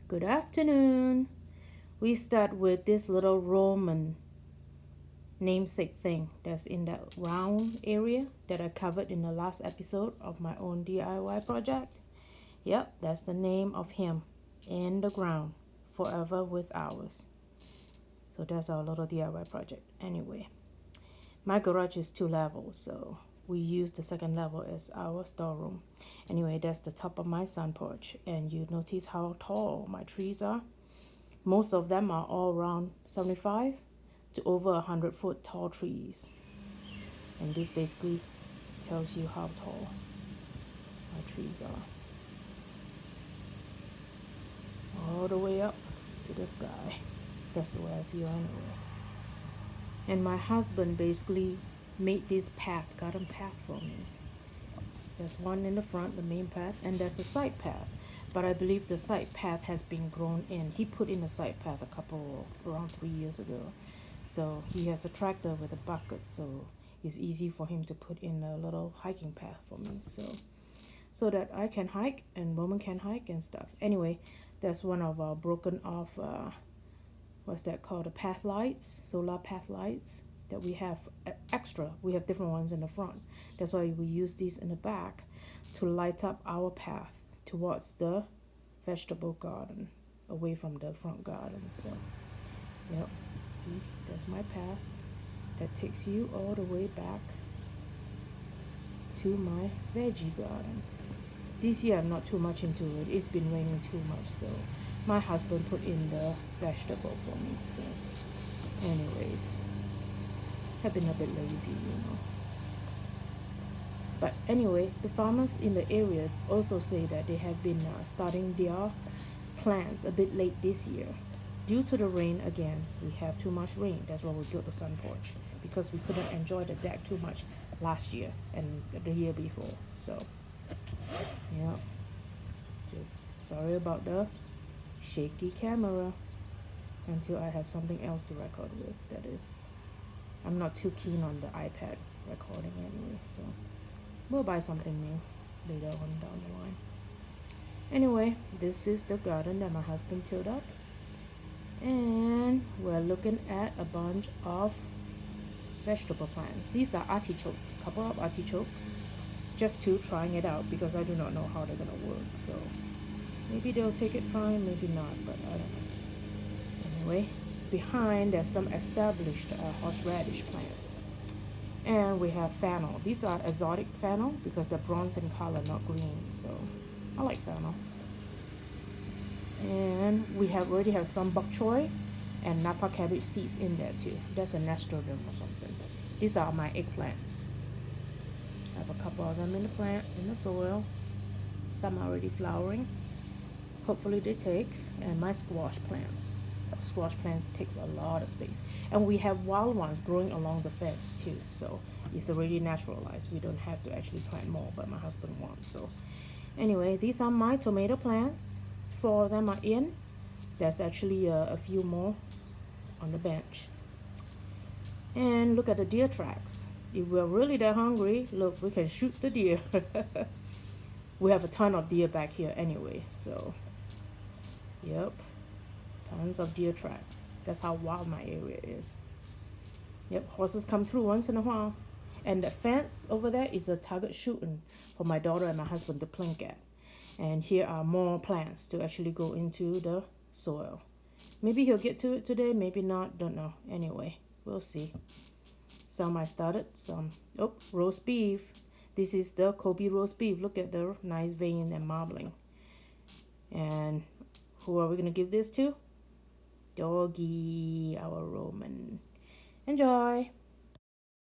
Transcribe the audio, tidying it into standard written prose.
Good afternoon. We start with this little Roman namesake thing that's in that round area that I covered in the last episode of my own DIY project. Yep, that's the name of him, in the ground, forever with ours. So that's our little DIY project. Anyway, my garage is 2 levels, so we use the second level as our storeroom. Anyway, that's the top of my sun porch, and you notice how tall my trees are. Most of them are all around 75 to over 100-foot tall trees, and this basically tells you how tall my trees are, all the way up to the sky. That's the way I feel anyway. And my husband basically made this garden path for me. There's one in the front, the main path, and there's a side path. But I believe the side path has been grown in. He put in a side path around 3 years ago. So he has a tractor with a bucket, so it's easy for him to put in a little hiking path for me. So that I can hike and Roman can hike and stuff. Anyway, that's one of our broken off, what's that called? The path lights, solar path lights that we have extra. We have different ones in the front. That's why we use these in the back to light up our path towards the vegetable garden, away from the front garden. So, yep, see, that's my path that takes you all the way back to my veggie garden. This year I'm not too much into it. It's been raining too much, so my husband put in the vegetable for me. So, anyways, I've been a bit lazy, But anyway, the farmers in the area also say that they have been starting their plants a bit late this year. Due to the rain again, we have too much rain. That's why we built the sun porch, because we couldn't enjoy the deck too much last year and the year before. So, yeah, just sorry about the shaky camera until I have something else to record with. That is, I'm not too keen on the iPad recording anyway, so we'll buy something new later on down the line. Anyway, this is the garden that my husband tilled up, and we're looking at a bunch of vegetable plants. These are artichokes, couple of artichokes, just two, trying it out because I do not know how they're gonna work. So maybe they'll take it fine, maybe not, but I don't know. Anyway, behind there's some established horseradish plants. And we have fennel. These are exotic fennel because they're bronze in color, not green. So I like fennel. And we already have some bok choy and napa cabbage seeds in there too. That's a nasturtium or something. These are my eggplants. I have a couple of them in the soil. Some are already flowering. Hopefully they take. And my squash plants. Squash plants takes a lot of space, and we have wild ones growing along the fence too, so it's already naturalized. We don't have to actually plant more, but my husband wants. So anyway, these are my tomato plants. 4 of them are in. There's actually a few more on the bench. And look at the deer tracks. If we're really that hungry, look, we can shoot the deer. We have a ton of deer back here anyway, so yep, tons of deer tracks. That's how wild my area is. Yep, horses come through once in a while. And the fence over there is a target shooting for my daughter and my husband to plink at. And here are more plants to actually go into the soil. Maybe he'll get to it today, maybe not, don't know. Anyway, we'll see. Some I started, some, roast beef. This is the Kobe roast beef. Look at the nice vein and marbling. And who are we going to give this to? Doggy, our Roman. Enjoy!